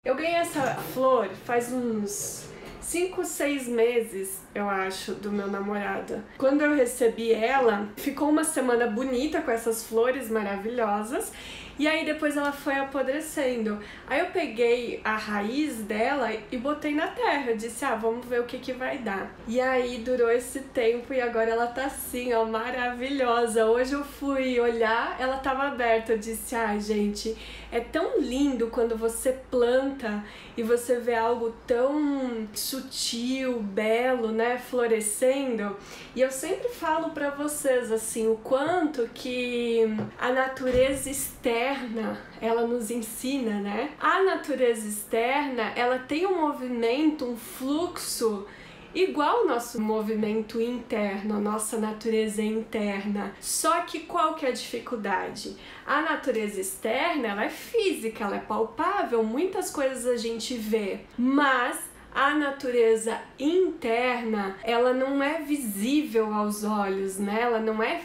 Eu ganhei essa flor faz uns 5, 6 meses, eu acho, do meu namorado. Quando eu recebi ela, ficou uma semana bonita com essas flores maravilhosas. E aí depois ela foi apodrecendo. Aí eu peguei a raiz dela e botei na terra. Eu disse, vamos ver o que vai dar. E aí durou esse tempo e agora ela tá assim, ó, maravilhosa. Hoje eu fui olhar, ela tava aberta. Eu disse, gente, é tão lindo quando você planta e você vê algo tão sutil, belo, né, florescendo. E eu sempre falo pra vocês, assim, o quanto que a natureza externa ela nos ensina, né? A natureza externa, ela tem um movimento, um fluxo igual ao nosso movimento interno, a nossa natureza interna. Só que qual que é a dificuldade? A natureza externa, ela é física, ela é palpável, muitas coisas a gente vê, mas a natureza interna, ela não é visível aos olhos, né? Ela não é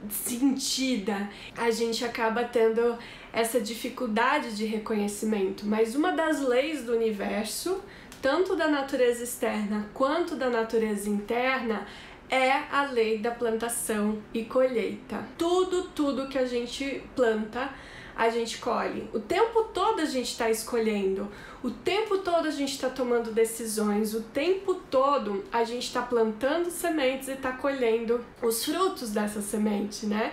sentida. A gente acaba tendo essa dificuldade de reconhecimento. Mas uma das leis do universo, tanto da natureza externa quanto da natureza interna, é a lei da plantação e colheita. Tudo que a gente planta, a gente colhe. O tempo todo a gente está escolhendo, o tempo todo a gente está tomando decisões, o tempo todo a gente está plantando sementes e está colhendo os frutos dessa semente, né?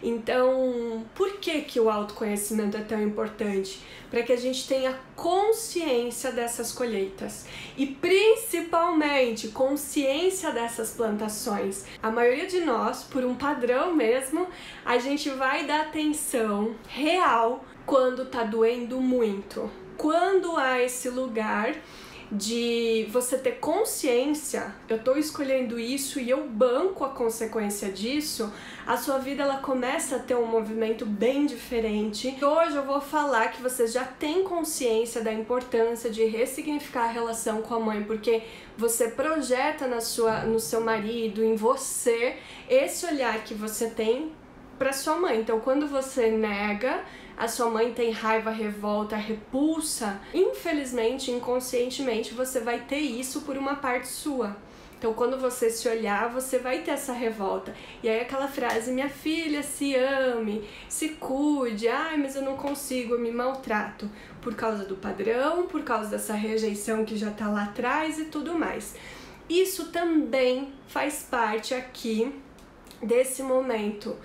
Então, por que o autoconhecimento é tão importante? Para que a gente tenha consciência dessas colheitas e principalmente consciência dessas plantações. A maioria de nós, por um padrão mesmo, a gente vai dar atenção real quando tá doendo muito. Quando há esse lugar de você ter consciência, eu tô escolhendo isso e eu banco a consequência disso, a sua vida ela começa a ter um movimento bem diferente. Hoje eu vou falar que você já tem consciência da importância de ressignificar a relação com a mãe, porque você projeta no seu marido, em você, esse olhar que você tem para sua mãe. Então, quando você nega, a sua mãe tem raiva, revolta, repulsa, infelizmente, inconscientemente, você vai ter isso por uma parte sua. Então, quando você se olhar, você vai ter essa revolta. E aí aquela frase, minha filha, se ame, se cuide, mas eu não consigo, eu me maltrato. Por causa do padrão, por causa dessa rejeição que já tá lá atrás e tudo mais. Isso também faz parte aqui desse momento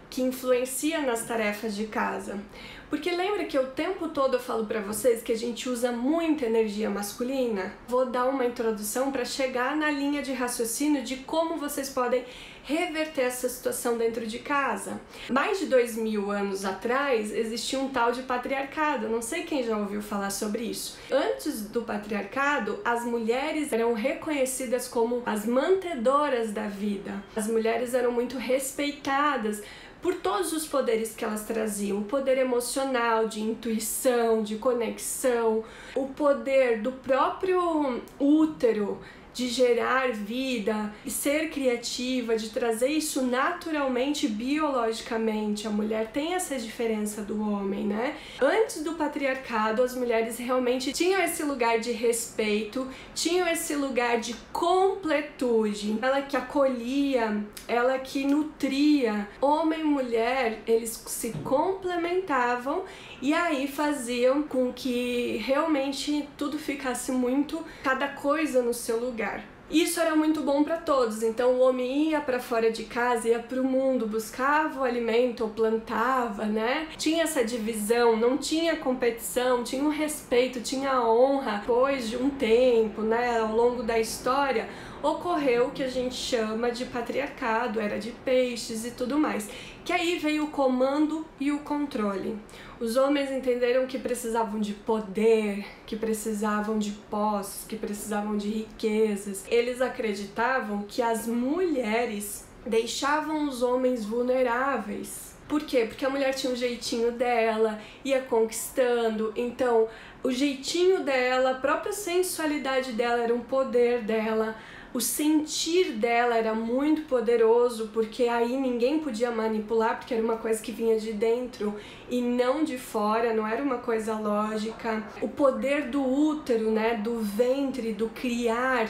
que influencia nas tarefas de casa. Porque lembra que o tempo todo eu falo pra vocês que a gente usa muita energia masculina? Vou dar uma introdução para chegar na linha de raciocínio de como vocês podem reverter essa situação dentro de casa. Mais de 2000 anos atrás existia um tal de patriarcado, não sei quem já ouviu falar sobre isso. Antes do patriarcado, as mulheres eram reconhecidas como as mantedoras da vida. As mulheres eram muito respeitadas por todos os poderes que elas traziam, o poder emocional, de intuição, de conexão, o poder do próprio útero, de gerar vida, de ser criativa, de trazer isso naturalmente, biologicamente. A mulher tem essa diferença do homem, né? Antes do patriarcado, as mulheres realmente tinham esse lugar de respeito, tinham esse lugar de completude. Ela que acolhia, ela que nutria. Homem e mulher, eles se complementavam e aí faziam com que realmente tudo ficasse muito, cada coisa no seu lugar. Isso era muito bom para todos, então o homem ia para fora de casa, ia para o mundo, buscava o alimento ou plantava, né? Tinha essa divisão, não tinha competição, tinha um respeito, tinha a honra. Depois de um tempo, né, ao longo da história, ocorreu o que a gente chama de patriarcado, era de peixes e tudo mais. Que aí veio o comando e o controle. Os homens entenderam que precisavam de poder, que precisavam de posses, que precisavam de riquezas. Eles acreditavam que as mulheres deixavam os homens vulneráveis. Por quê? Porque a mulher tinha um jeitinho dela, ia conquistando, então o jeitinho dela, a própria sensualidade dela era um poder dela, O sentir dela era muito poderoso, porque aí ninguém podia manipular, porque era uma coisa que vinha de dentro e não de fora, não era uma coisa lógica. O poder do útero, né, do ventre, do criar,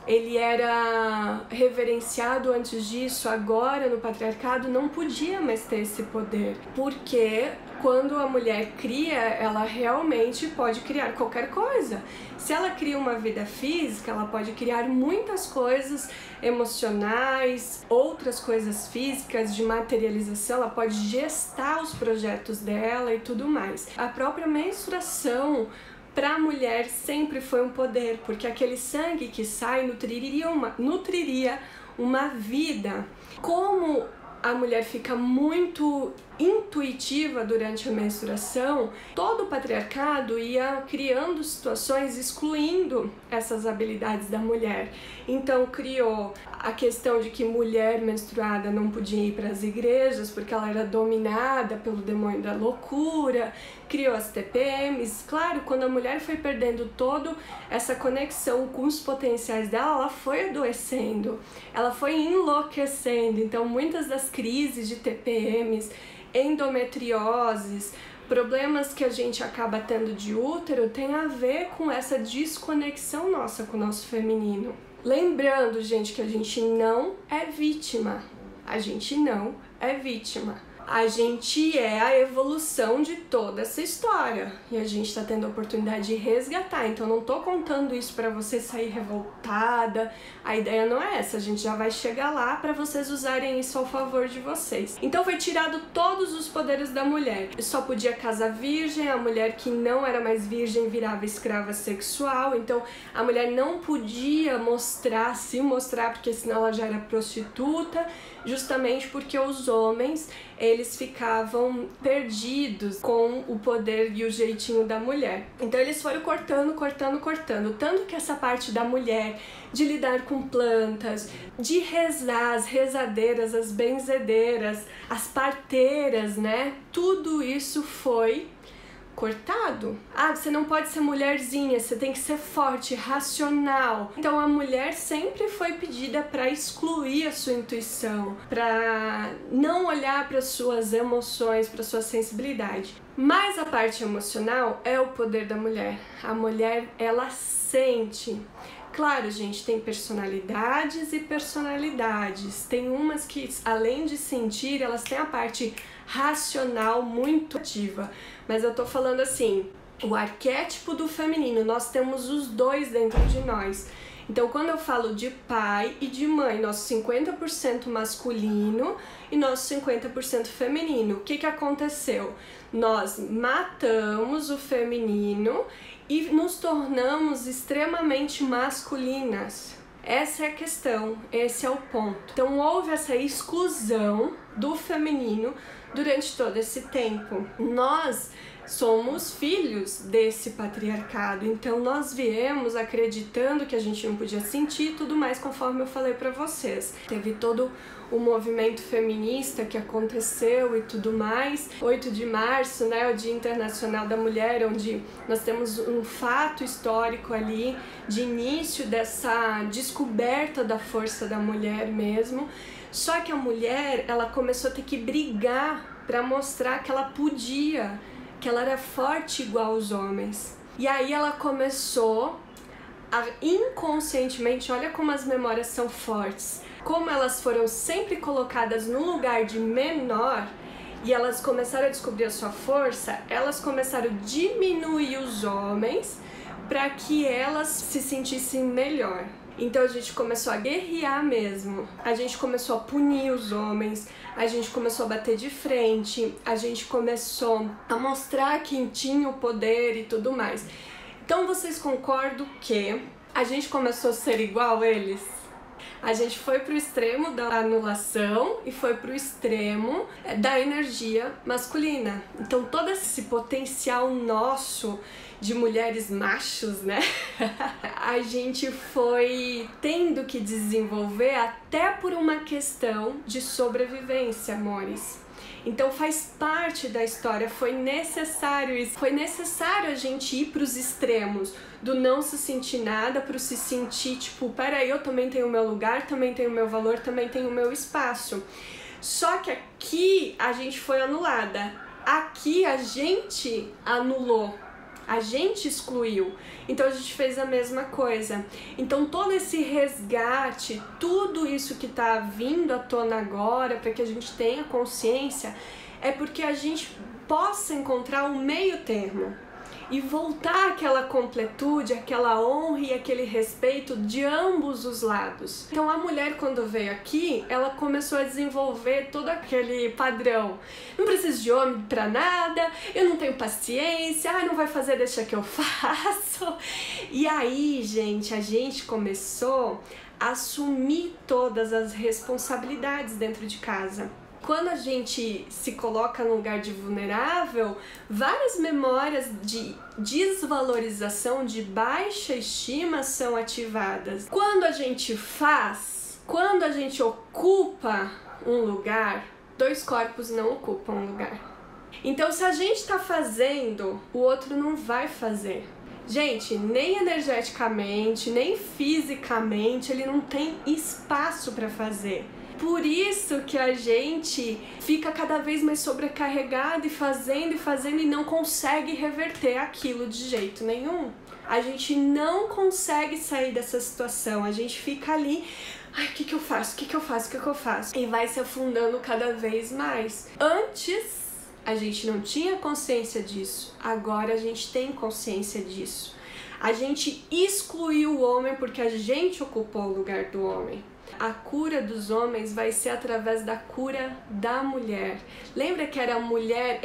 ele era reverenciado antes disso. Agora no patriarcado não podia mais ter esse poder, porque quando a mulher cria, ela realmente pode criar qualquer coisa. Se ela cria uma vida física, ela pode criar muitas coisas emocionais, outras coisas físicas, de materialização, ela pode gestar os projetos dela e tudo mais. A própria menstruação para a mulher sempre foi um poder, porque aquele sangue que sai nutriria uma vida. Como a mulher fica muito intuitiva durante a menstruação, todo o patriarcado ia criando situações excluindo essas habilidades da mulher. Então criou a questão de que mulher menstruada não podia ir para as igrejas porque ela era dominada pelo demônio da loucura, criou as TPMs. Claro, quando a mulher foi perdendo toda essa conexão com os potenciais dela, ela foi adoecendo, ela foi enlouquecendo. Então muitas das crises de TPMs, endometrioses, problemas que a gente acaba tendo de útero tem a ver com essa desconexão nossa com o nosso feminino. Lembrando, gente, que a gente não é vítima. A gente não é vítima. A gente é a evolução de toda essa história e a gente tá tendo a oportunidade de resgatar. Então não tô contando isso pra você sair revoltada, a ideia não é essa, a gente já vai chegar lá pra vocês usarem isso ao favor de vocês. Então foi tirado todos os poderes da mulher. Só podia casar virgem, a mulher que não era mais virgem virava escrava sexual, então a mulher não podia se mostrar, porque senão ela já era prostituta, justamente porque os homens, eles ficavam perdidos com o poder e o jeitinho da mulher. Então eles foram cortando, tanto que essa parte da mulher de lidar com plantas, de rezar, as rezadeiras, as benzedeiras, as parteiras, né? Tudo isso foi cortado. Ah, você não pode ser mulherzinha, você tem que ser forte, racional. Então a mulher sempre foi pedida para excluir a sua intuição, para não olhar para suas emoções, para sua sensibilidade. Mas a parte emocional é o poder da mulher. A mulher, ela sente. Claro, gente, tem personalidades e personalidades. Tem umas que, além de sentir, elas têm a parte racional muito ativa. Mas eu tô falando assim, o arquétipo do feminino, nós temos os dois dentro de nós. Então, quando eu falo de pai e de mãe, nosso 50% masculino e nosso 50% feminino, o que que aconteceu? Nós matamos o feminino e nos tornamos extremamente masculinas. Essa é a questão, esse é o ponto. Então houve essa exclusão do feminino durante todo esse tempo. Nós somos filhos desse patriarcado, então nós viemos acreditando que a gente não podia sentir tudo mais, conforme eu falei pra vocês. Teve todo o movimento feminista que aconteceu e tudo mais. 8 de março, né, o Dia Internacional da Mulher, onde nós temos um fato histórico ali de início dessa descoberta da força da mulher mesmo. Só que a mulher, ela começou a ter que brigar para mostrar que ela podia, que ela era forte igual aos homens. E aí ela começou a inconscientemente, olha como as memórias são fortes, como elas foram sempre colocadas no lugar de menor e elas começaram a descobrir a sua força, elas começaram a diminuir os homens para que elas se sentissem melhor. Então a gente começou a guerrear mesmo, a gente começou a punir os homens, a gente começou a bater de frente, a gente começou a mostrar quem tinha o poder e tudo mais. Então vocês concordam que a gente começou a ser igual a eles? A gente foi pro extremo da anulação e foi pro extremo da energia masculina. Então todo esse potencial nosso de mulheres machos, né? A gente foi tendo que desenvolver até por uma questão de sobrevivência, amores. Então faz parte da história, foi necessário isso. Foi necessário a gente ir para os extremos, do não se sentir nada para se sentir tipo, peraí, eu também tenho o meu lugar, também tenho o meu valor, também tenho o meu espaço. Só que aqui a gente foi anulada, aqui a gente anulou, a gente excluiu, então a gente fez a mesma coisa. Então todo esse resgate, tudo isso que tá vindo à tona agora, para que a gente tenha consciência, é porque a gente possa encontrar um meio termo e voltar àquela completude, aquela honra e aquele respeito de ambos os lados. Então a mulher, quando veio aqui, ela começou a desenvolver todo aquele padrão. Não preciso de homem pra nada, eu não tenho paciência, não vai fazer, deixa que eu faço. E aí, gente, a gente começou a assumir todas as responsabilidades dentro de casa. Quando a gente se coloca num lugar de vulnerável, várias memórias de desvalorização, de baixa estima são ativadas. Quando a gente faz, quando a gente ocupa um lugar, dois corpos não ocupam um lugar. Então, se a gente tá fazendo, o outro não vai fazer. Gente, nem energeticamente, nem fisicamente, ele não tem espaço para fazer. Por isso que a gente fica cada vez mais sobrecarregado e fazendo e não consegue reverter aquilo de jeito nenhum. A gente não consegue sair dessa situação, a gente fica ali, ai, o que eu faço, o que eu faço, o que eu faço? E vai se afundando cada vez mais. Antes, a gente não tinha consciência disso, agora a gente tem consciência disso. A gente excluiu o homem porque a gente ocupou o lugar do homem. A cura dos homens vai ser através da cura da mulher. Lembra que era a mulher,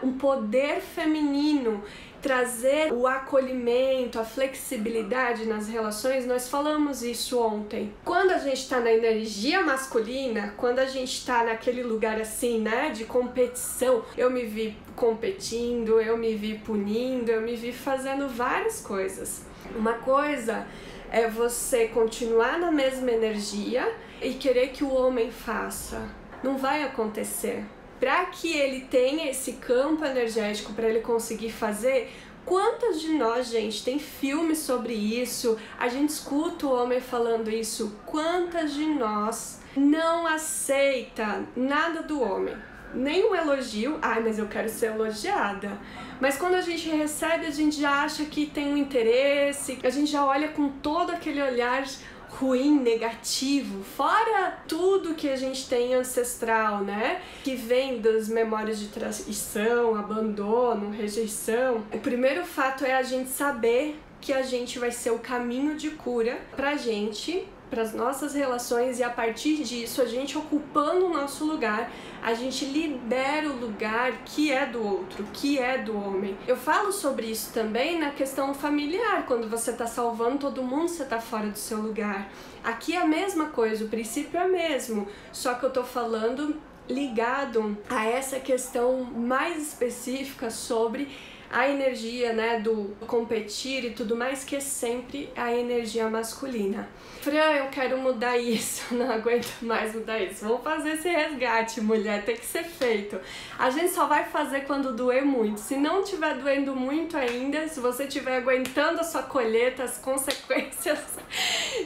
um poder feminino, trazer o acolhimento, a flexibilidade nas relações? Nós falamos isso ontem. Quando a gente está na energia masculina, quando a gente está naquele lugar assim, né, de competição, eu me vi competindo, eu me vi punindo, eu me vi fazendo várias coisas. Uma coisa é você continuar na mesma energia e querer que o homem faça. Não vai acontecer. Para que ele tenha esse campo energético, para ele conseguir fazer, quantas de nós, gente, tem filmes sobre isso, a gente escuta o homem falando isso, quantas de nós não aceita nada do homem? Nem um elogio, ai, mas eu quero ser elogiada. Mas quando a gente recebe, a gente já acha que tem um interesse, a gente já olha com todo aquele olhar ruim, negativo, fora tudo que a gente tem ancestral, né? Que vem das memórias de traição, abandono, rejeição. O primeiro fato é a gente saber que a gente vai ser o caminho de cura pra gente, para as nossas relações, e a partir disso, a gente ocupando o nosso lugar, a gente libera o lugar que é do outro, que é do homem. Eu falo sobre isso também na questão familiar, quando você tá salvando todo mundo, você tá fora do seu lugar. Aqui é a mesma coisa, o princípio é o mesmo, só que eu tô falando ligado a essa questão mais específica sobre a energia, né, do competir e tudo mais, que é sempre a energia masculina. Fran, eu quero mudar isso, não aguento mais mudar isso. Vamos fazer esse resgate, mulher, tem que ser feito. A gente só vai fazer quando doer muito. Se não estiver doendo muito ainda, se você estiver aguentando a sua colheita, as consequências,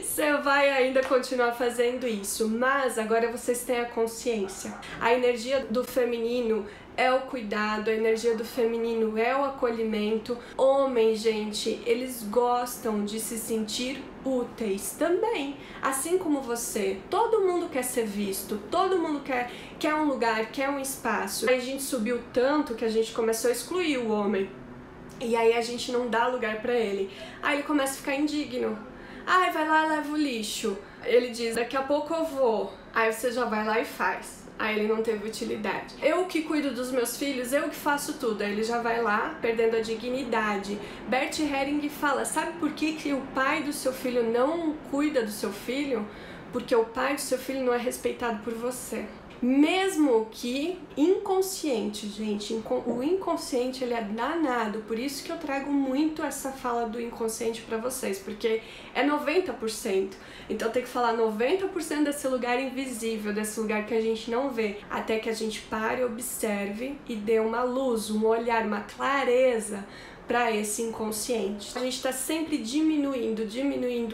você vai ainda continuar fazendo isso. Mas agora vocês têm a consciência. A energia do feminino é o cuidado, a energia do feminino é o acolhimento. Homens, gente, eles gostam de se sentir úteis também, assim como você. Todo mundo quer ser visto, todo mundo quer um lugar, quer um espaço. Aí a gente subiu tanto que a gente começou a excluir o homem. E aí a gente não dá lugar pra ele. Aí ele começa a ficar indigno. Ai, vai lá, leva o lixo. Ele diz, daqui a pouco eu vou. Aí você já vai lá e faz. Aí ele não teve utilidade. Eu que cuido dos meus filhos, eu que faço tudo. Aí ele já vai lá, perdendo a dignidade. Bert Helling fala, sabe por que o pai do seu filho não cuida do seu filho? Porque o pai do seu filho não é respeitado por você. Mesmo que inconsciente, gente, o inconsciente ele é danado, por isso que eu trago muito essa fala do inconsciente pra vocês, porque é 90%, então tem que falar 90% desse lugar invisível, desse lugar que a gente não vê, até que a gente pare, observe e dê uma luz, um olhar, uma clareza para esse inconsciente. A gente está sempre diminuindo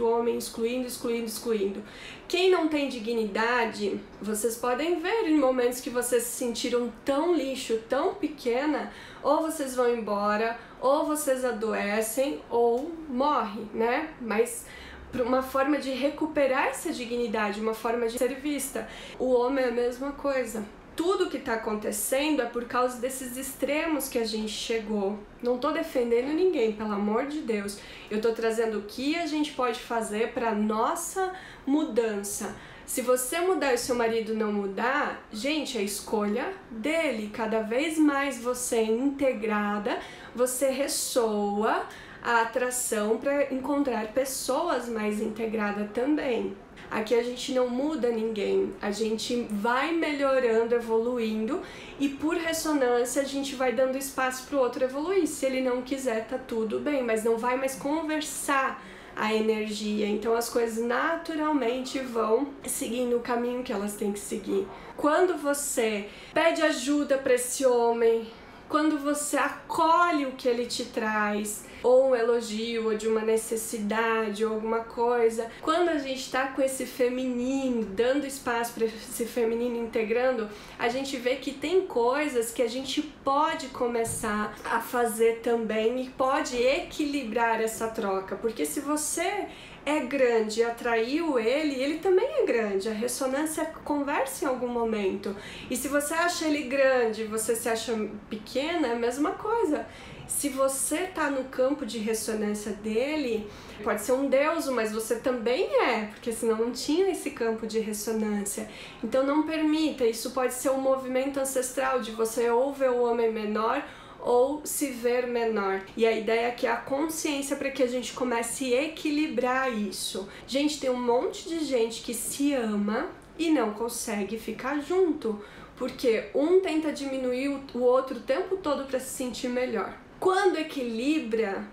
o homem, excluindo. Quem não tem dignidade, vocês podem ver em momentos que vocês se sentiram tão lixo, tão pequena, ou vocês vão embora, ou vocês adoecem, ou morrem, né? Mas uma forma de recuperar essa dignidade, uma forma de ser vista. O homem é a mesma coisa. Tudo que está acontecendo é por causa desses extremos que a gente chegou. Não estou defendendo ninguém, pelo amor de Deus. Eu estou trazendo o que a gente pode fazer para nossa mudança. Se você mudar e seu marido não mudar, gente, é escolha dele. Cada vez mais você é integrada, você ressoa a atração para encontrar pessoas mais integradas também. Aqui a gente não muda ninguém, a gente vai melhorando, evoluindo e por ressonância a gente vai dando espaço para o outro evoluir. Se ele não quiser, tá tudo bem, mas não vai mais conversar a energia, então as coisas naturalmente vão seguindo o caminho que elas têm que seguir. Quando você pede ajuda para esse homem, quando você acolhe o que ele te traz, ou um elogio, ou de uma necessidade, ou alguma coisa, quando a gente está com esse feminino, dando espaço para esse feminino integrando, a gente vê que tem coisas que a gente pode começar a fazer também e pode equilibrar essa troca, porque se você é grande e atraiu ele também é grande, a ressonância conversa em algum momento, e se você acha ele grande e você se acha pequena, é a mesma coisa. Se você tá no campo de ressonância dele, pode ser um deuso, mas você também é, porque senão não tinha esse campo de ressonância. Então não permita, isso pode ser um movimento ancestral de você ou ver o homem menor ou se ver menor. E a ideia aqui é a consciência para que a gente comece a equilibrar isso. Gente, tem um monte de gente que se ama e não consegue ficar junto, porque um tenta diminuir o outro o tempo todo para se sentir melhor. Quando equilibra,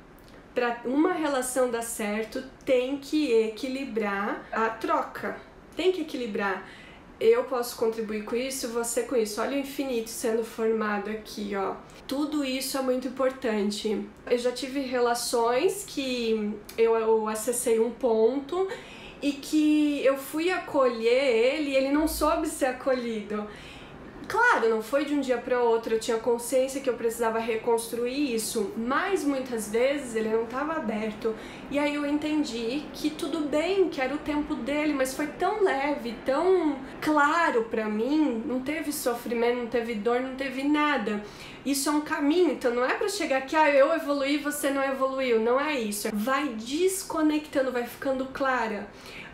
para uma relação dar certo, tem que equilibrar a troca. Tem que equilibrar. Eu posso contribuir com isso, você com isso. Olha o infinito sendo formado aqui, ó. Tudo isso é muito importante. Eu já tive relações que eu acessei um ponto e que eu fui acolher ele e ele não soube ser acolhido. Claro, não foi de um dia para outro, eu tinha consciência que eu precisava reconstruir isso, mas muitas vezes ele não estava aberto. E aí eu entendi que tudo bem, que era o tempo dele, mas foi tão leve, tão claro para mim, não teve sofrimento, não teve dor, não teve nada. Isso é um caminho, então não é para chegar aqui, eu evoluí e você não evoluiu, não é isso. Vai desconectando, vai ficando clara.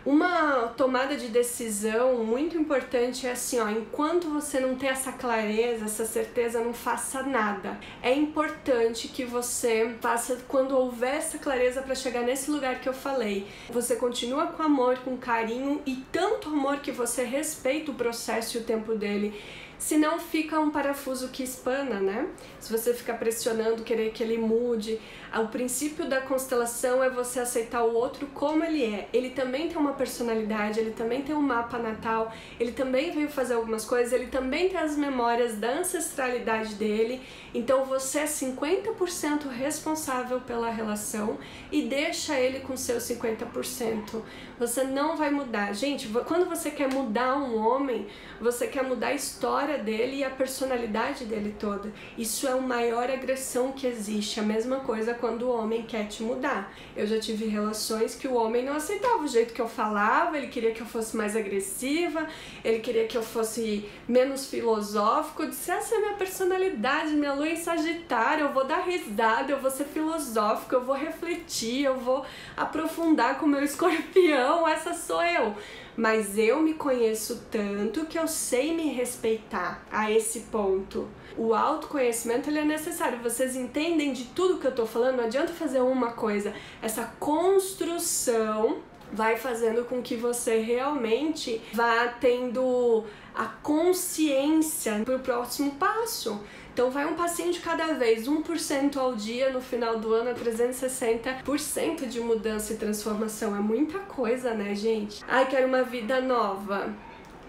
Uma tomada de decisão muito importante é assim, ó, enquanto você não tem essa clareza, essa certeza, não faça nada. É importante que você faça quando houver essa clareza para chegar nesse lugar que eu falei. Você continua com amor, com carinho e tanto amor que você respeita o processo e o tempo dele. Senão fica um parafuso que espana, né? Se você ficar pressionando, querer que ele mude. O princípio da constelação é você aceitar o outro como ele é. Ele também tem uma personalidade, ele também tem um mapa natal, ele também veio fazer algumas coisas, ele também tem as memórias da ancestralidade dele. Então você é 50% responsável pela relação e deixa ele com seus 50%. Você não vai mudar. Gente, quando você quer mudar um homem, você quer mudar a história dele e a personalidade dele toda. Isso é a maior agressão que existe. A mesma coisa quando o homem quer te mudar. Eu já tive relações que o homem não aceitava o jeito que eu falava, ele queria que eu fosse mais agressiva, ele queria que eu fosse menos filosófico. Eu disse, essa é a minha personalidade, minha lua em Sagitário, eu vou dar risada, eu vou ser filosófico, eu vou refletir, eu vou aprofundar com o meu escorpião, essa sou eu. Mas eu me conheço tanto que eu sei me respeitar a esse ponto. O autoconhecimento ele é necessário. Vocês entendem de tudo que eu tô falando? Não adianta fazer uma coisa. Essa construção vai fazendo com que você realmente vá tendo a consciência para o próximo passo. Então vai um passinho de cada vez, 1% ao dia, no final do ano é 360% de mudança e transformação. É muita coisa, né, gente? Ai, quero uma vida nova.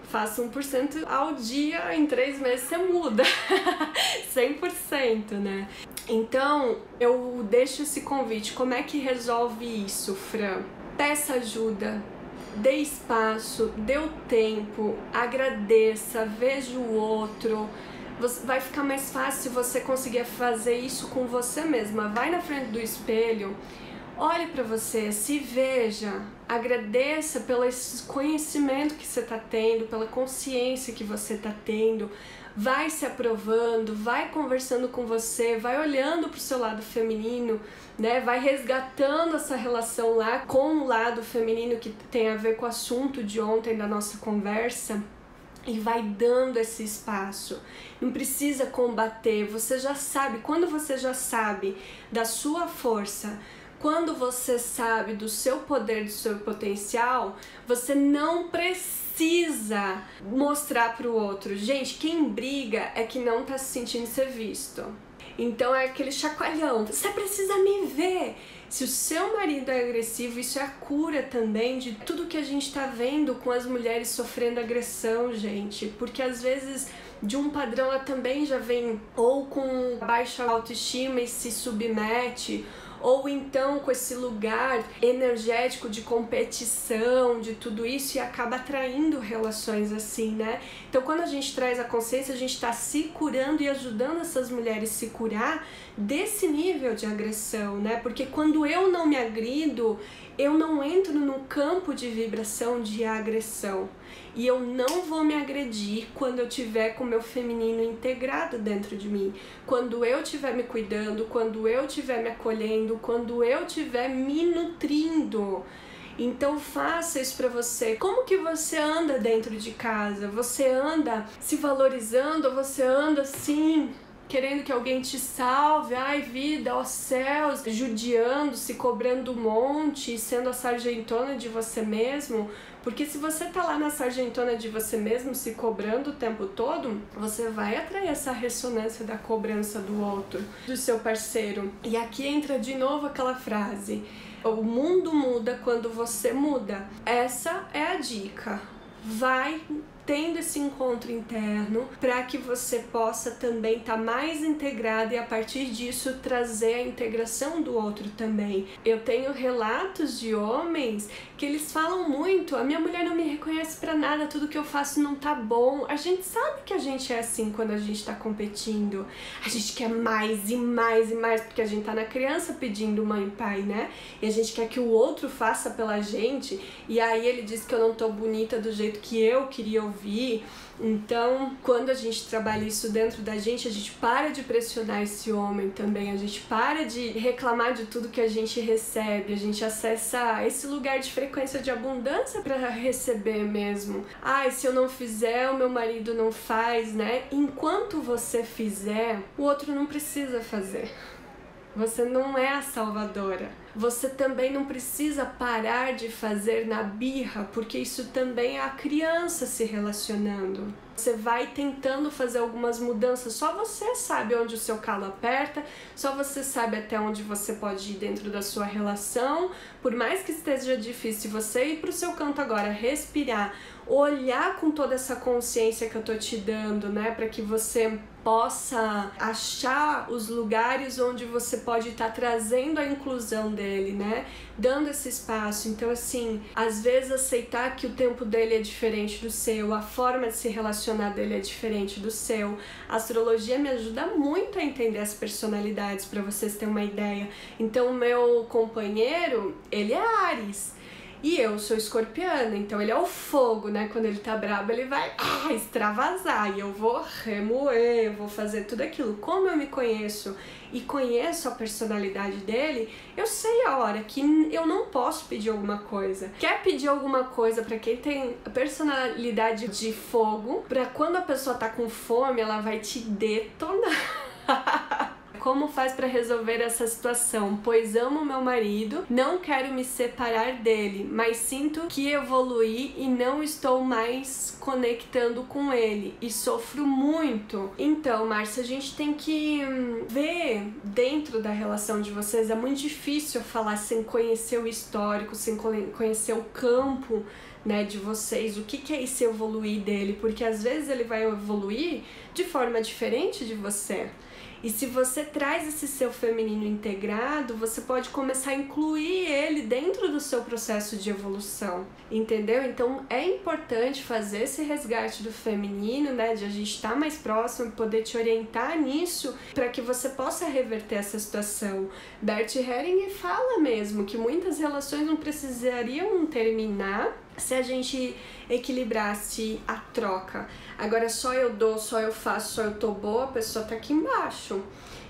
Faça 1% ao dia, em 3 meses você muda. 100%, né? Então, eu deixo esse convite. Como é que resolve isso, Fran? Peça ajuda, dê espaço, dê o tempo, agradeça, veja o outro. Vai ficar mais fácil você conseguir fazer isso com você mesma. Vai na frente do espelho, olhe para você, se veja, agradeça pelo esse conhecimento que você está tendo, pela consciência que você está tendo. Vai se aprovando, vai conversando com você, vai olhando para o seu lado feminino, né? Vai resgatando essa relação lá com o lado feminino que tem a ver com o assunto de ontem da nossa conversa. E vai dando esse espaço. Não precisa combater, você já sabe. Quando você já sabe da sua força, quando você sabe do seu poder, do seu potencial, você não precisa mostrar para o outro. Gente, quem briga é que não tá se sentindo ser visto. Então é aquele chacoalhão, você precisa me ver. Se o seu marido é agressivo, isso é a cura também de tudo que a gente tá vendo com as mulheres sofrendo agressão, gente. Porque às vezes de um padrão ela também já vem ou com baixa autoestima e se submete, ou então com esse lugar energético de competição, de tudo isso, e acaba atraindo relações assim, né? Então quando a gente traz a consciência, a gente tá se curando e ajudando essas mulheres a se curar desse nível de agressão, né? Porque quando eu não me agrido, eu não entro no campo de vibração de agressão. E eu não vou me agredir quando eu tiver com o meu feminino integrado dentro de mim. Quando eu estiver me cuidando, quando eu estiver me acolhendo, quando eu estiver me nutrindo. Então faça isso pra você. Como que você anda dentro de casa? Você anda se valorizando ou você anda assim, querendo que alguém te salve? Ai, vida, ó céus, judiando, se cobrando um monte, sendo a sargentona de você mesmo? Porque se você tá lá na sargentona de você mesmo, se cobrando o tempo todo, você vai atrair essa ressonância da cobrança do outro, do seu parceiro. E aqui entra de novo aquela frase: o mundo muda quando você muda. Essa é a dica. Vai tendo esse encontro interno para que você possa também estar mais integrada e a partir disso trazer a integração do outro também. Eu tenho relatos de homens que eles falam muito: a minha mulher não me reconhece para nada, tudo que eu faço não tá bom. A gente sabe que a gente é assim quando a gente tá competindo. A gente quer mais e mais e mais, porque a gente tá na criança pedindo mãe e pai, né? E a gente quer que o outro faça pela gente, e aí ele diz que eu não tô bonita do jeito que eu queria ouvir. Então, quando a gente trabalha isso dentro da gente, a gente para de pressionar esse homem também, a gente para de reclamar de tudo que a gente recebe, a gente acessa esse lugar de frequência de abundância para receber mesmo. Ai, se eu não fizer, o meu marido não faz, né? Enquanto você fizer, o outro não precisa fazer. Você não é a salvadora. Você também não precisa parar de fazer na birra, porque isso também é a criança se relacionando. Você vai tentando fazer algumas mudanças, só você sabe onde o seu calo aperta, só você sabe até onde você pode ir dentro da sua relação. Por mais que esteja difícil, você ir pro seu canto agora, respirar, olhar com toda essa consciência que eu tô te dando, né, para que você possa achar os lugares onde você pode estar trazendo a inclusão dele, né? Dando esse espaço. Então, assim, às vezes aceitar que o tempo dele é diferente do seu, a forma de se relacionar dele é diferente do seu. A astrologia me ajuda muito a entender as personalidades, para vocês terem uma ideia. Então, o meu companheiro, ele é Áries. E eu sou escorpiana, então ele é o fogo, né? Quando ele tá brabo, ele vai extravasar. E eu vou remoer, eu vou fazer tudo aquilo. Como eu me conheço e conheço a personalidade dele, eu sei a hora que eu não posso pedir alguma coisa. Quer pedir alguma coisa pra quem tem a personalidade de fogo, pra quando a pessoa tá com fome, ela vai te detonar. como faz para resolver essa situação? Pois amo meu marido, não quero me separar dele, mas sinto que evoluí e não estou mais conectando com ele e sofro muito. Então, Márcia, a gente tem que ver dentro da relação de vocês. É muito difícil falar sem conhecer o histórico, sem conhecer o campo, né, de vocês, o que é esse evoluir dele, porque às vezes ele vai evoluir de forma diferente de você. E se você traz esse seu feminino integrado, você pode começar a incluir ele dentro do seu processo de evolução, entendeu? Então é importante fazer esse resgate do feminino, né, de a gente estar mais próximo e poder te orientar nisso para que você possa reverter essa situação. Bert Hellinger fala mesmo que muitas relações não precisariam terminar se a gente equilibrasse a troca. Agora só eu dou, só eu faço, só eu tô boa, a pessoa tá aqui embaixo.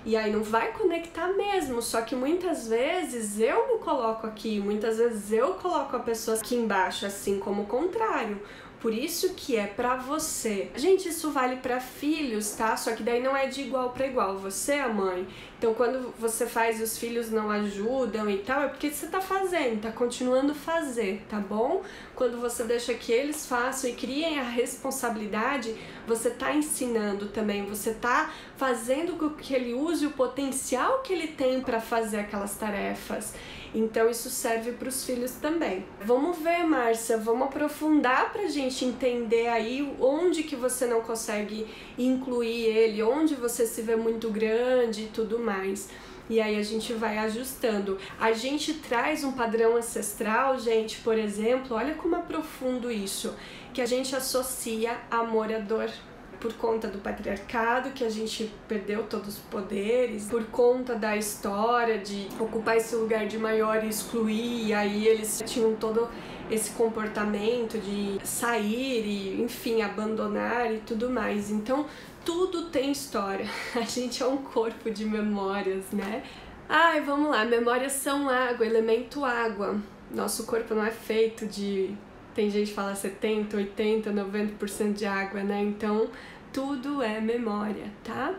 E aí não vai conectar mesmo, só que muitas vezes eu me coloco aqui, muitas vezes eu coloco a pessoa aqui embaixo, assim como o contrário. Por isso que é pra você. Gente, isso vale pra filhos, tá? Só que daí não é de igual pra igual. Você é a mãe. Então, quando você faz e os filhos não ajudam e tal, é porque você tá fazendo, tá continuando a fazer, tá bom? Quando você deixa que eles façam e criem a responsabilidade, você tá ensinando também, você tá fazendo com que ele use o potencial que ele tem pra fazer aquelas tarefas. Então isso serve para os filhos também. Vamos ver, Márcia, vamos aprofundar pra gente entender aí onde que você não consegue incluir ele, onde você se vê muito grande e tudo mais. E aí a gente vai ajustando. A gente traz um padrão ancestral, gente, por exemplo, olha como é profundo isso, que a gente associa amor à dor. Por conta do patriarcado, que a gente perdeu todos os poderes, por conta da história de ocupar esse lugar de maior e excluir, e aí eles tinham todo esse comportamento de sair e, enfim, abandonar e tudo mais. Então, tudo tem história. A gente é um corpo de memórias, né? Ai, vamos lá. Memórias são água, elemento água. Nosso corpo não é feito de... Tem gente que fala 70, 80, 90% de água, né? Então, tudo é memória, tá?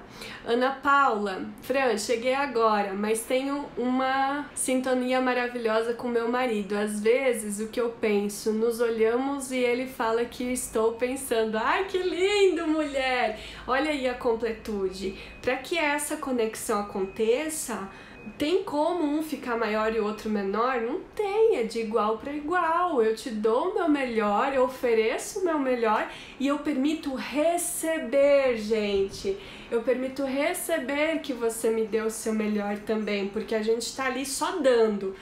Ana Paula, Fran, cheguei agora, mas tenho uma sintonia maravilhosa com meu marido. Às vezes, o que eu penso, nos olhamos e ele fala que estou pensando. Ai, que lindo, mulher! Olha aí a completude. Para que essa conexão aconteça, tem como um ficar maior e o outro menor? Não tem, é de igual para igual. Eu te dou o meu melhor, eu ofereço o meu melhor e eu permito receber, gente. Eu permito receber que você me deu o seu melhor também, porque a gente tá ali só dando.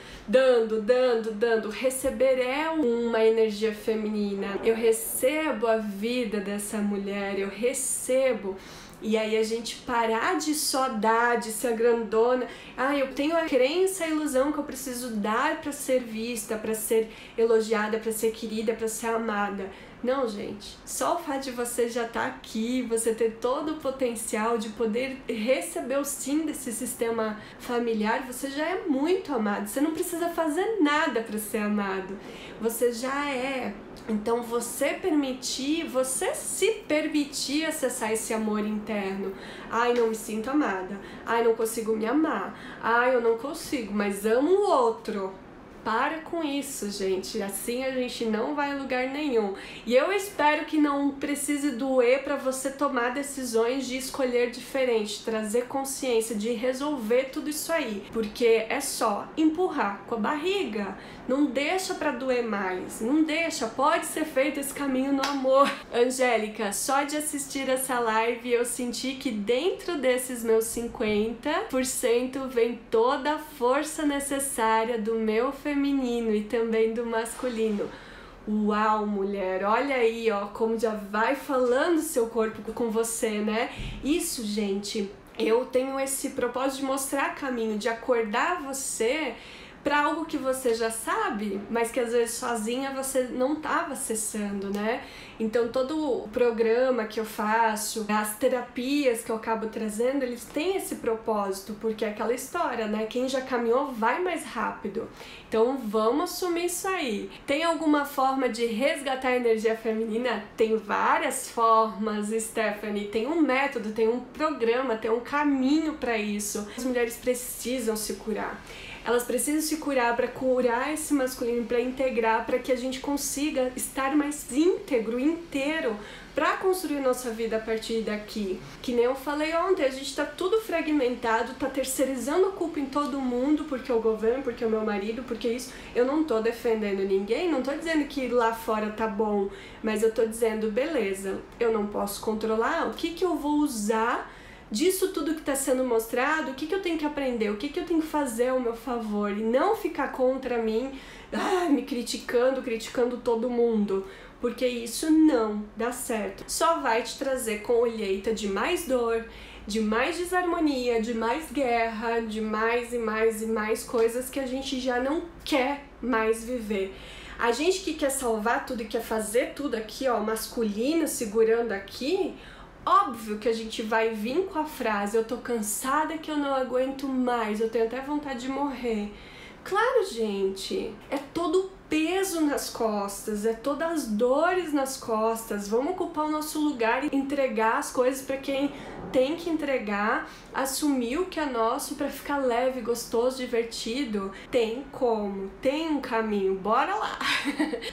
Receber é uma energia feminina. Eu recebo a vida dessa mulher, eu recebo. E aí a gente parar de só dar, de ser grandona. Ah, eu tenho a crença, a ilusão que eu preciso dar para ser vista, para ser elogiada, para ser querida, para ser amada. Não, gente. Só o fato de você já estar aqui, você ter todo o potencial de poder receber o sim desse sistema familiar, você já é muito amado. Você não precisa fazer nada para ser amado. Você já é. Então você se permitir acessar esse amor interno. Ai, não me sinto amada. Ai, não consigo me amar. Ai, eu não consigo, mas amo o outro. Para com isso, gente. Assim a gente não vai a lugar nenhum. E eu espero que não precise doer para você tomar decisões de escolher diferente, trazer consciência, de resolver tudo isso aí. Porque é só empurrar com a barriga. Não deixa pra doer mais. Não deixa. Pode ser feito esse caminho no amor. Angélica, só de assistir essa live eu senti que dentro desses meus 50% vem toda a força necessária do meu feminino e também do masculino. Uau, mulher, olha aí, ó, como já vai falando seu corpo com você, né? Isso, gente, eu tenho esse propósito de mostrar caminho, de acordar você para algo que você já sabe, mas que às vezes sozinha você não estava acessando, né? Então todo o programa que eu faço, as terapias que eu acabo trazendo, eles têm esse propósito, porque é aquela história, né? Quem já caminhou vai mais rápido. Então vamos assumir isso aí. Tem alguma forma de resgatar a energia feminina? Tem várias formas, Stephanie. Tem um método, tem um programa, tem um caminho para isso. As mulheres precisam se curar. Elas precisam se curar para curar esse masculino, para integrar, para que a gente consiga estar mais íntegro, inteiro, para construir nossa vida a partir daqui. Que nem eu falei ontem, a gente tá tudo fragmentado, tá terceirizando a culpa em todo mundo, porque o governo, porque o meu marido, porque isso. Eu não tô defendendo ninguém, não tô dizendo que lá fora tá bom, mas eu tô dizendo, beleza, eu não posso controlar, o que eu vou usar disso tudo que está sendo mostrado, o que eu tenho que aprender, o que eu tenho que fazer ao meu favor e não ficar contra mim, me criticando todo mundo, porque isso não dá certo. Só vai te trazer colheita de mais dor, de mais desarmonia, de mais guerra, de mais e mais e mais coisas que a gente já não quer mais viver. A gente que quer salvar tudo e quer fazer tudo aqui, ó, masculino segurando aqui, óbvio que a gente vai vir com a frase, eu tô cansada que eu não aguento mais, eu tenho até vontade de morrer. Claro, gente, é todo o peso nas costas, é todas as dores nas costas. Vamos ocupar o nosso lugar e entregar as coisas para quem tem que entregar, assumir o que é nosso para ficar leve, gostoso, divertido. Tem como, tem um caminho, bora lá!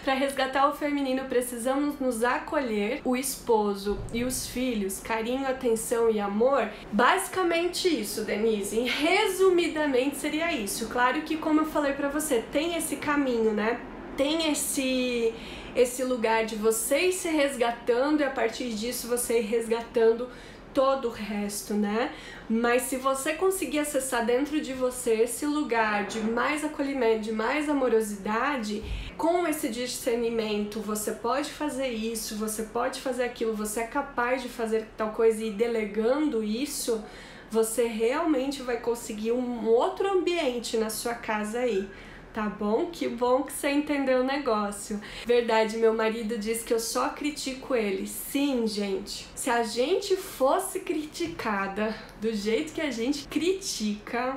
Para resgatar o feminino precisamos nos acolher, o esposo e os filhos, carinho, atenção e amor. Basicamente isso, Denise, resumidamente seria isso. Claro que, como eu falei para você, tem esse caminho, né? Tem esse lugar de você ir se resgatando e a partir disso você ir resgatando todo o resto, né? Mas se você conseguir acessar dentro de você esse lugar de mais acolhimento, de mais amorosidade, com esse discernimento, você pode fazer isso, você pode fazer aquilo, você é capaz de fazer tal coisa e delegando isso, você realmente vai conseguir um outro ambiente na sua casa aí. Tá bom? Que bom que você entendeu o negócio. Verdade, meu marido diz que eu só critico ele. Sim, gente. Se a gente fosse criticada do jeito que a gente critica,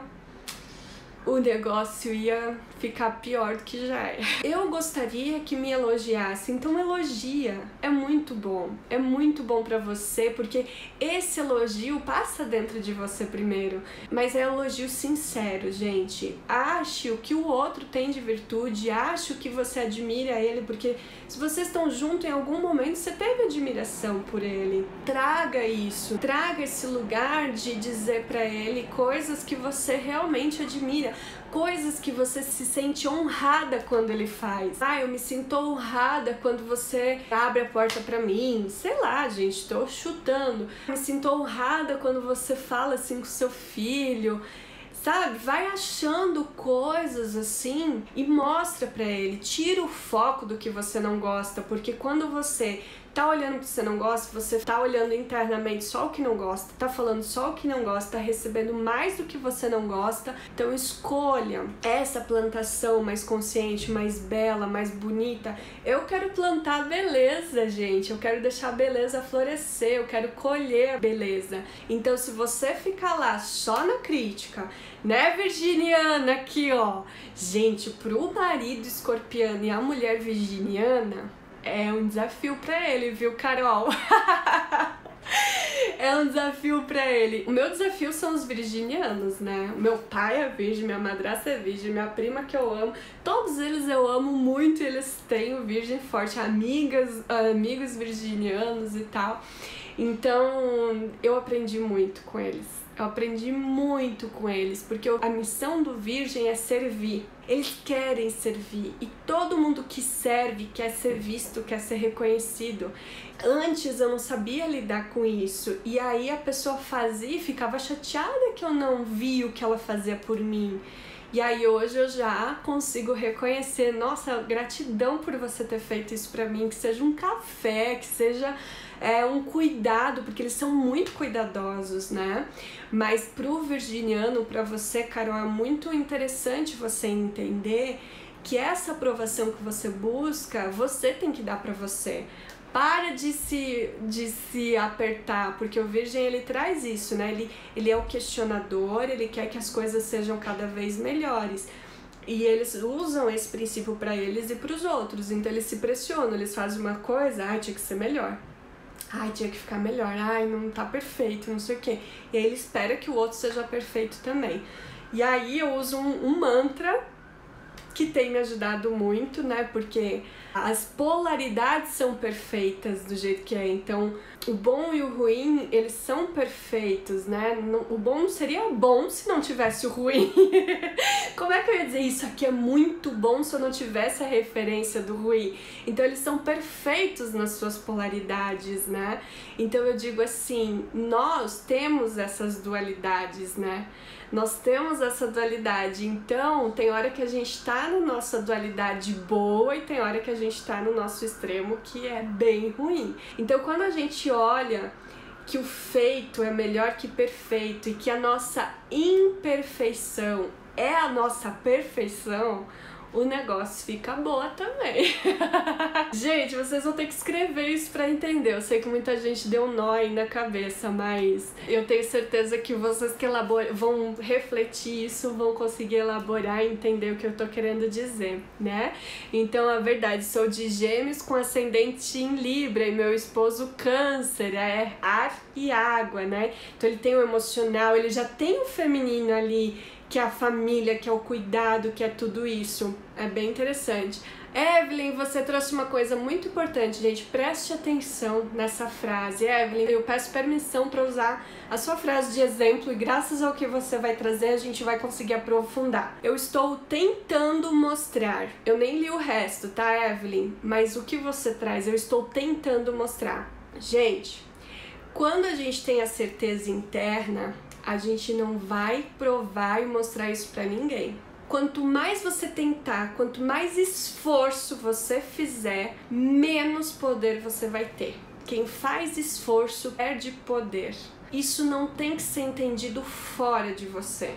o negócio ia ficar pior do que já é. Eu gostaria que me elogiasse, então elogia. É muito bom pra você, porque esse elogio passa dentro de você primeiro, mas é elogio sincero, gente. Ache o que o outro tem de virtude, ache o que você admira ele, porque se vocês estão juntos em algum momento, você teve admiração por ele. Traga isso, traga esse lugar de dizer pra ele coisas que você realmente admira, coisas que você se sente honrada quando ele faz. Eu me sinto honrada quando você abre a porta pra mim. Sei lá, gente, tô chutando. Me sinto honrada quando você fala assim com seu filho. Sabe? Vai achando coisas assim e mostra pra ele. Tira o foco do que você não gosta, porque quando você tá olhando o que você não gosta, você tá olhando internamente só o que não gosta, tá falando só o que não gosta, tá recebendo mais do que você não gosta. Então escolha essa plantação mais consciente, mais bela, mais bonita. Eu quero plantar beleza, gente. Eu quero deixar a beleza florescer, eu quero colher a beleza. Então se você ficar lá só na crítica, né, virginiana aqui, ó. Gente, pro marido escorpiano e a mulher virginiana, é um desafio pra ele, viu, Carol? É um desafio pra ele. O meu desafio são os virginianos, né? O meu pai é virgem, minha madrasta é virgem, minha prima que eu amo. Todos eles eu amo muito, eles têm o virgem forte. Amigos virginianos e tal. Então, eu aprendi muito com eles. Eu aprendi muito com eles, porque a missão do virgem é servir. Eles querem servir e todo mundo que serve quer ser visto, quer ser reconhecido. Antes eu não sabia lidar com isso e aí a pessoa fazia e ficava chateada que eu não vi o que ela fazia por mim. E aí hoje eu já consigo reconhecer, nossa, gratidão por você ter feito isso pra mim, que seja um café, que seja um cuidado, porque eles são muito cuidadosos, né? Mas pro virginiano, pra você, Carol, é muito interessante você entender que essa aprovação que você busca, você tem que dar pra você. Para de se apertar, porque o virgem, ele traz isso, né? Ele é o questionador, ele quer que as coisas sejam cada vez melhores. E eles usam esse princípio para eles e para os outros. Então eles se pressionam, eles fazem uma coisa, tinha que ser melhor. Tinha que ficar melhor. Não tá perfeito, não sei o quê. E aí ele espera que o outro seja perfeito também. E aí eu uso um mantra que tem me ajudado muito, né? Porque as polaridades são perfeitas do jeito que é. Então, o bom e o ruim, eles são perfeitos, né? O bom seria bom se não tivesse o ruim. Como é que eu ia dizer isso aqui é muito bom se eu não tivesse a referência do ruim? Então, eles são perfeitos nas suas polaridades, né? Então, eu digo assim, nós temos essas dualidades, né? Nós temos essa dualidade, então tem hora que a gente tá na nossa dualidade boa e tem hora que a gente tá no nosso extremo que é bem ruim. Então quando a gente olha que o feito é melhor que perfeito e que a nossa imperfeição é a nossa perfeição, o negócio fica boa também. Gente, vocês vão ter que escrever isso pra entender. Eu sei que muita gente deu um nó aí na cabeça, mas eu tenho certeza que vocês que vão refletir isso, vão conseguir elaborar e entender o que eu tô querendo dizer, né? Então, a verdade, sou de Gêmeos com ascendente em Libra e meu esposo Câncer, é ar e água, né? Então ele tem o emocional, ele já tem o feminino ali, que é a família, que é o cuidado, que é tudo isso. É bem interessante. Evelyn, você trouxe uma coisa muito importante, gente. Preste atenção nessa frase. Evelyn, eu peço permissão para usar a sua frase de exemplo e graças ao que você vai trazer, a gente vai conseguir aprofundar. Eu estou tentando mostrar. Eu nem li o resto, tá, Evelyn? Mas o que você traz, eu estou tentando mostrar. Gente, quando a gente tem a certeza interna, a gente não vai provar e mostrar isso pra ninguém. Quanto mais você tentar, quanto mais esforço você fizer, menos poder você vai ter. Quem faz esforço perde poder. Isso não tem que ser entendido fora de você.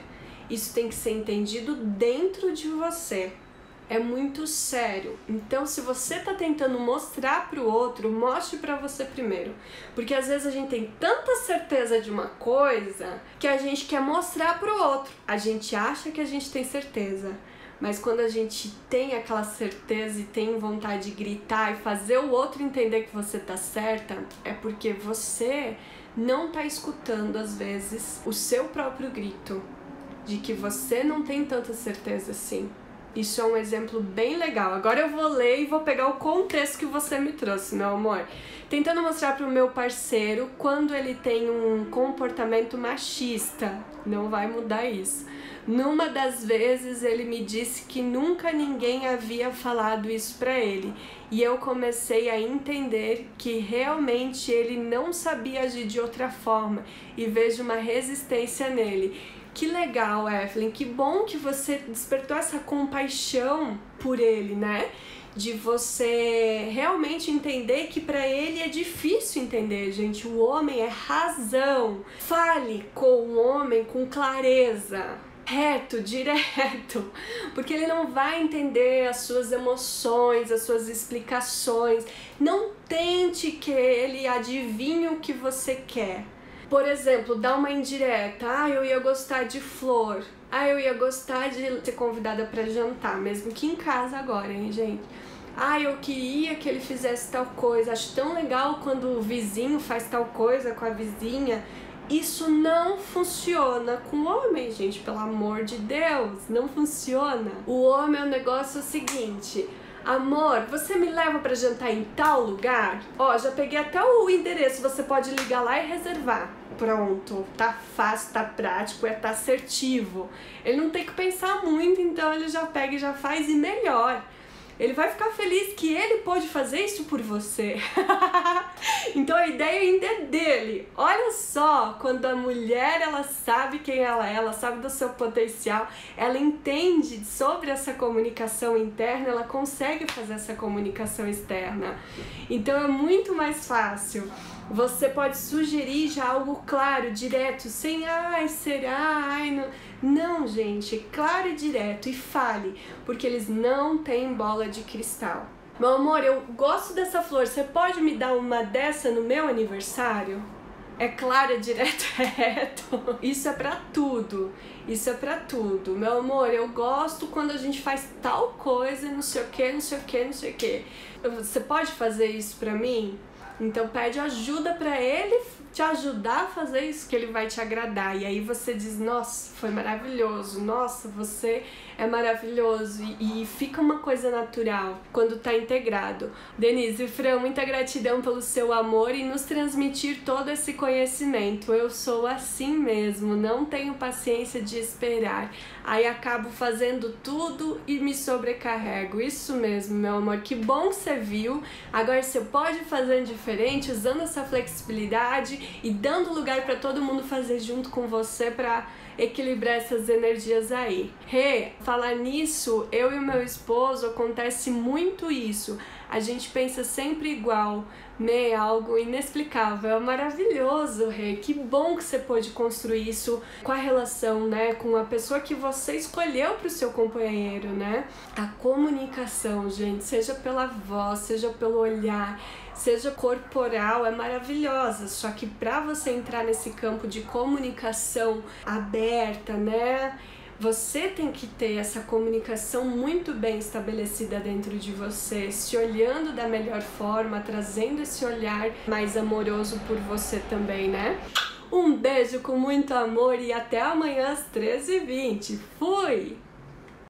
Isso tem que ser entendido dentro de você. É muito sério. Então, se você tá tentando mostrar pro outro, mostre pra você primeiro. Porque às vezes a gente tem tanta certeza de uma coisa que a gente quer mostrar pro outro. A gente acha que a gente tem certeza. Mas quando a gente tem aquela certeza e tem vontade de gritar e fazer o outro entender que você tá certa, é porque você não tá escutando, às vezes, o seu próprio grito de que você não tem tanta certeza assim. Isso é um exemplo bem legal. Agora eu vou ler e vou pegar o contexto que você me trouxe, meu amor. Tentando mostrar pro meu parceiro quando ele tem um comportamento machista. Não vai mudar isso. Numa das vezes ele me disse que nunca ninguém havia falado isso pra ele. E eu comecei a entender que realmente ele não sabia agir de outra forma. E vejo uma resistência nele. Que legal, Evelyn, que bom que você despertou essa compaixão por ele, né? De você realmente entender que pra ele é difícil entender, gente. O homem é razão. Fale com o homem com clareza, reto, direto, porque ele não vai entender as suas emoções, as suas explicações. Não tente que ele adivinhe o que você quer. Por exemplo, dá uma indireta. Eu ia gostar de flor. Eu ia gostar de ser convidada pra jantar, mesmo que em casa agora, hein, gente? Eu queria que ele fizesse tal coisa. Acho tão legal quando o vizinho faz tal coisa com a vizinha. Isso não funciona com o homem, gente, pelo amor de Deus. Não funciona. O homem, o negócio é o seguinte: amor, você me leva pra jantar em tal lugar? Já peguei até o endereço, você pode ligar lá e reservar. Pronto, tá fácil, tá prático, tá assertivo. Ele não tem que pensar muito, então ele já pega e já faz, e melhor. Ele vai ficar feliz que ele pode fazer isso por você. Então a ideia ainda é dele. Olha só, quando a mulher ela sabe quem ela é, ela sabe do seu potencial, ela entende sobre essa comunicação interna, ela consegue fazer essa comunicação externa. Então é muito mais fácil. Você pode sugerir já algo claro, direto, sem ai, será, ai, não. Não, gente, claro e direto, e fale, porque eles não têm bola de cristal. Meu amor, eu gosto dessa flor, você pode me dar uma dessa no meu aniversário? É claro, é direto, é reto. Isso é pra tudo, isso é pra tudo. Meu amor, eu gosto quando a gente faz tal coisa, não sei o que, não sei o que, não sei o que. Você pode fazer isso pra mim? Então pede ajuda pra ele te ajudar a fazer isso que ele vai te agradar. E aí você diz, nossa, foi maravilhoso, nossa, você é maravilhoso. E fica uma coisa natural quando tá integrado. Denise e Fran, muita gratidão pelo seu amor e nos transmitir todo esse conhecimento. Eu sou assim mesmo, não tenho paciência de esperar. Aí acabo fazendo tudo e me sobrecarrego. Isso mesmo, meu amor, que bom que você viu. Agora você pode fazer diferente, usando essa flexibilidade e dando lugar para todo mundo fazer junto com você para equilibrar essas energias aí. Falar nisso, eu e o meu esposo, acontece muito isso. A gente pensa sempre igual, né? Algo inexplicável, é maravilhoso, que bom que você pôde construir isso com a relação, né? Com a pessoa que você escolheu para o seu companheiro, né? A comunicação, gente, seja pela voz, seja pelo olhar, seja corporal, é maravilhosa. Só que para você entrar nesse campo de comunicação aberta, né? Você tem que ter essa comunicação muito bem estabelecida dentro de você, se olhando da melhor forma, trazendo esse olhar mais amoroso por você também, né? Um beijo com muito amor e até amanhã às 13h20. Fui!